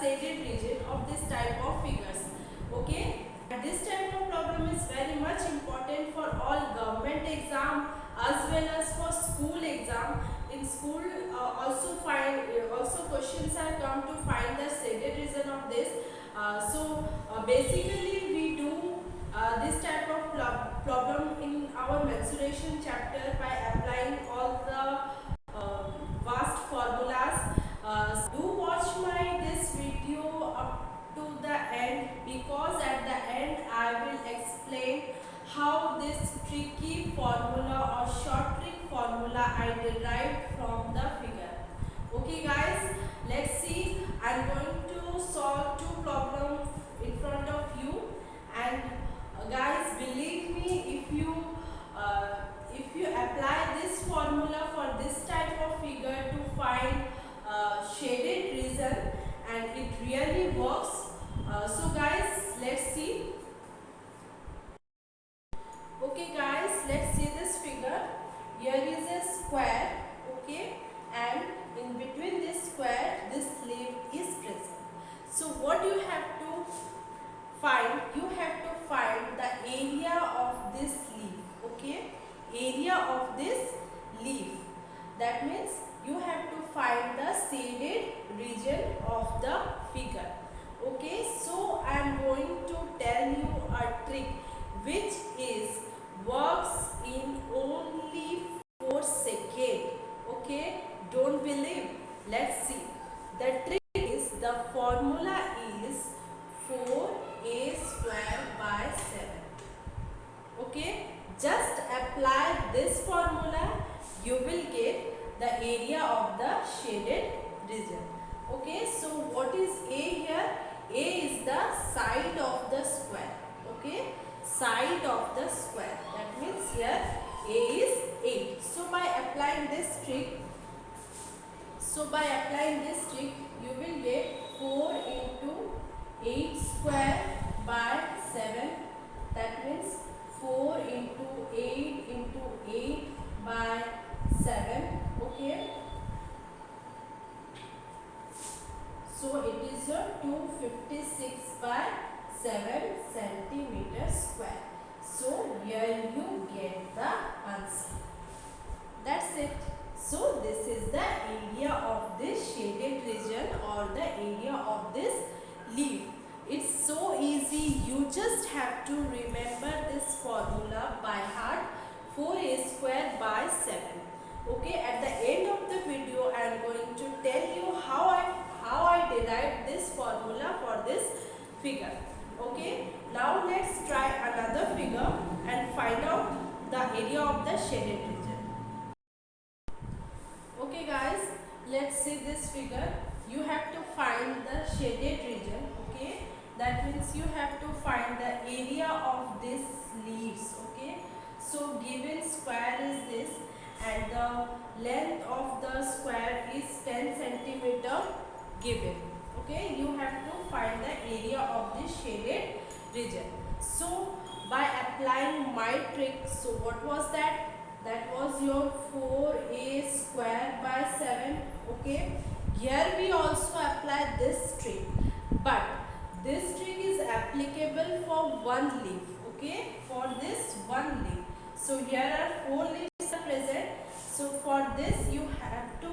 shaded region of this type of figures. Okay, and this type of problem is very much important for all government exam as well as for school exam. In school also questions are come to find the shaded region of this. Basically we do this type of problem in our mensuration chapter by applying all the vast formulas. Do watch my this video up to the end, because at the end I will explain how this tricky formula or short trick formula I derived from the figure. Okay guys, let's see. I'm going to solve two problems in front of you, and guys, believe me, if you apply this formula for this type of figure to find shaded region, and it really works. So guys, let's see. Okay guys, let's see this figure. Here is a square, okay, and in between this square this leaf is present. So what you have to find, you have to find the area of this leaf, okay, area of this leaf. That means you have to find the shaded region of the figure. Okay, so I am going to tell you a trick which is works in only 4 seconds. Okay, don't believe, let's see. The trick is, the formula is 4a square by 7. Okay, just apply this formula, you will get the area of the shaded region. Okay, so what is a here? A is the side of the square. Okay, side of the square. That means here a is 8. So by applying this trick, you will get 4 into 8 square by 7. That means 4 into 8 into 8 by 7. Okay, so it is a 256 by 7 centimeter square. So here you get the answer. That's it. So this is the area of this shaded region or the area of this leaf. It's so easy. You just have to remember this formula by heart. 4a square by 7. Okay, at the end of the video I am going to tell you how I derived this formula for this figure. Okay, now let's try another figure and find out the area of the shaded region. Okay guys, let's see this figure. You have to find the shaded region. Okay, that means you have to find the area of these leaves. Okay, so given square is this, and the length of the square is 10 centimeter given. Okay, you have to find the area of this shaded region. So by applying my trick, so what was that? That was your 4a square by 7. Okay, here we also apply this trick, but this trick is applicable for one leaf. Okay, for this one leaf. So here are 4 leaves are present. So for this you have to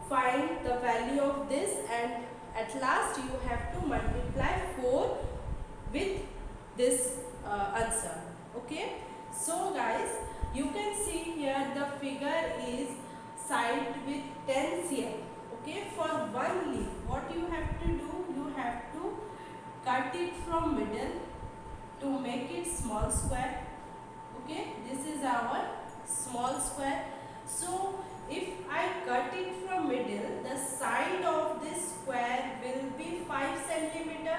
find the value of this, and at last you have to multiply 4 with this answer. Okay, so guys, you can see here the figure is side with 10 cm. Okay, for one leaf what you have to do, you have to cut it from middle to make it small square. Okay, this is our small square. So if I cut it from middle, the side of this square will be 5 centimeter,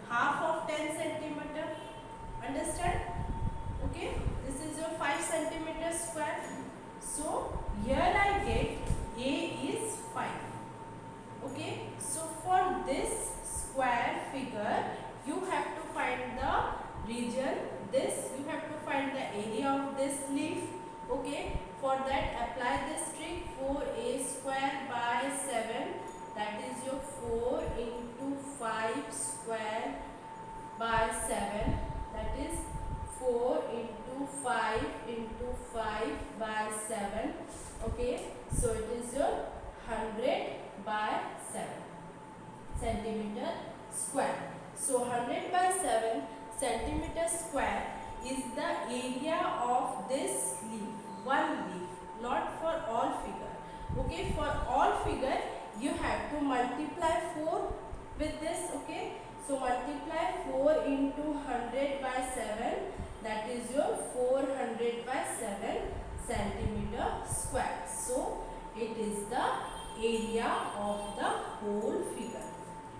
half of 10 centimeter. Understand? Okay, this is your 5 centimeter square. So here I get a is 5. Okay, so for this square figure you have to find the region, this you have to find the area of this leaf. Okay, for that apply this trick, 4a square by 7, that is your 7 centimeter square. So 100 by 7 centimeter square is the area of this leaf, one leaf, not for all figure. Okay, for all figure you have to multiply 4 with this. Okay, so multiply 4 into 100 by 7, that is your 400 by 7 centimeter square. So it is the area of the whole figure.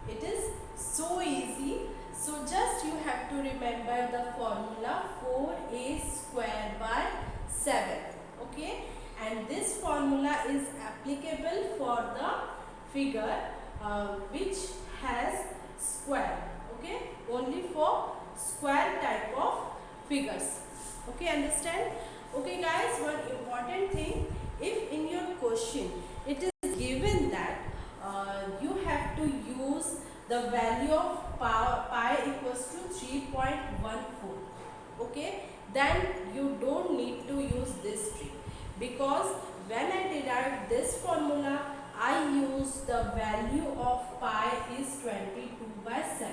It is so easy. So just you have to remember the formula 4a square by 7. Okay, and this formula is applicable for the figure which has square. Okay, only for square type of figures. Okay, understand? Okay guys, one important thing, if in your question it is given that you have to use the value of pi equals to 3.14, okay, then you don't need to use this trick, because when I derive this formula I use the value of pi is 22 by 7,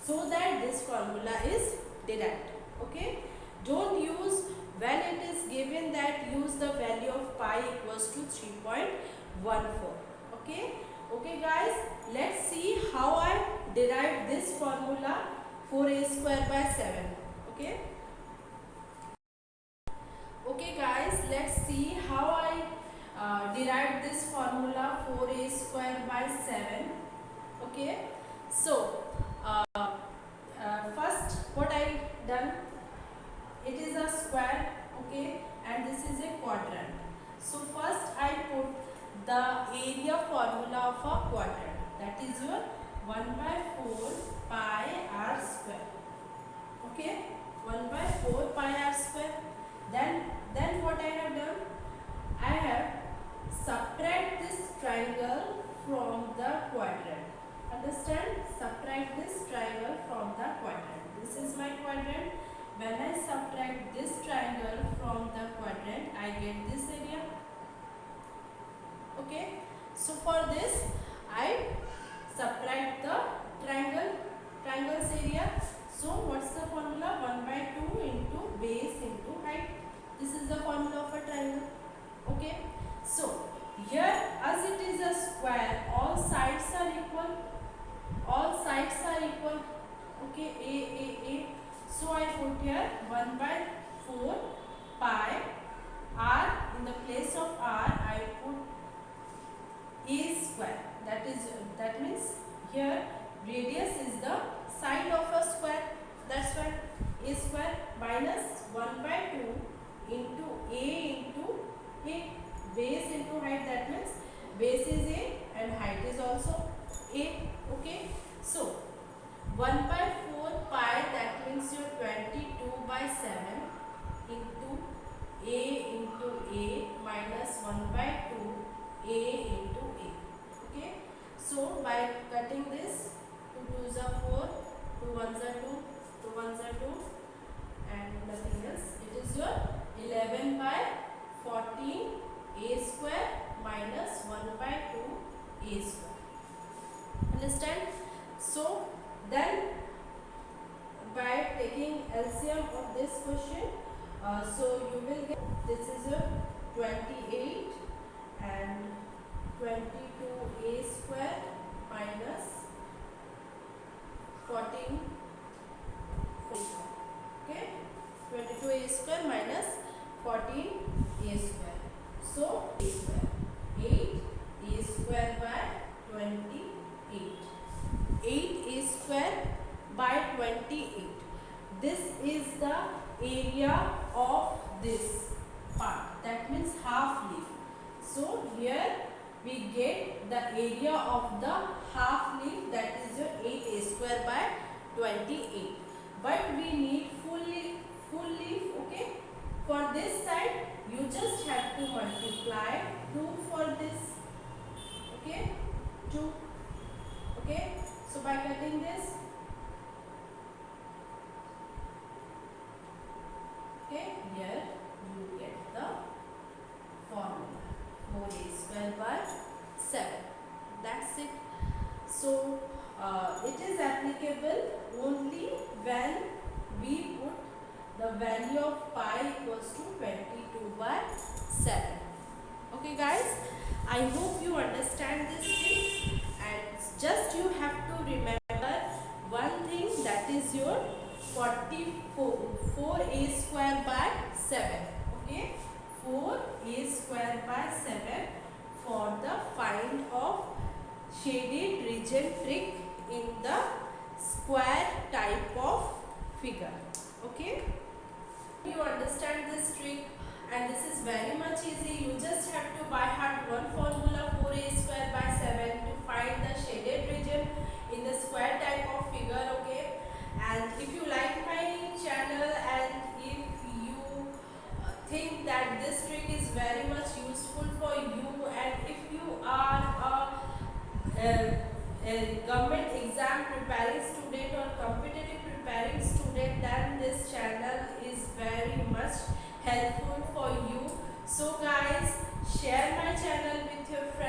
so that this formula is derived. Okay, don't use when it is given that use the value of pi equals to 3.14. Okay, okay guys, let's see how I derive this formula 4a square by 7. Okay, okay guys, let's see how I derive this formula 4a square by 7. Okay, so first what I done, it is a square, okay, and this is a quadrant. So first I put the area formula of a quadrant, that is your 1 by 4 pi r square. Okay, 1 by 4 pi r square. Then what I have done, I have subtract this triangle from the quadrant. Understand? Subtract this triangle from the quadrant. This is my quadrant. When I subtract this triangle from the quadrant, I get this area. Okay, so for this I subtract the triangle's area. So what's the formula? 1 by 2 into base into height. This is the formula of a triangle. Okay, so here as it is a square, all sides are equal. All sides are equal. Okay, a. So I put here 1 by 4 pi r, in the place of r I put a square. That means here radius is the side of a square. That's why a square minus 1 by 2 into a, base into height. That means base is a and height is also a. Okay, so 1 by 4 pi, that means your 22 by 7 into a minus 1 by 2 a into a. Okay, so by cutting this, 2 2s are 4, 2 1s are 2, 2 1s are 2 and nothing else. It is your 11 by 14 a square minus 1 by 2 a square. Understand? So then by taking LCM of this question, so you will get, this is a 28 and 22 a square minus 14, okay, 22 a square minus 14 a square. So a square, 8 a square by 28. 8 a square by 28. This is the area of this part, that means half leaf. So here we get the area of the half leaf, that is your 8 a square by 28. But we need full leaf. Okay, for this side you just have to multiply 2 for this. Okay, 2. Okay, so by cutting this, okay, here you get the formula 4a square by 7. That's it. So it is applicable only when we put the value of pi equals to 22/7. Okay guys, I hope you understand this thing, and just you have to remember one thing, that is your 44 4a square by 7. Okay, 4a square by 7 for the find of shaded region trick in the square type of figure. Okay, you understand this trick, and this is very much easy. You just have to by heart one formula, 4a square by 7, to find the shaded region in the square type of figure. Okay, and if you like my channel, and if you think that this trick is very much useful for you, and if you are a government exam preparing student or competitive preparing student, then this channel is very much helpful for you. So guys, share my channel with your friends.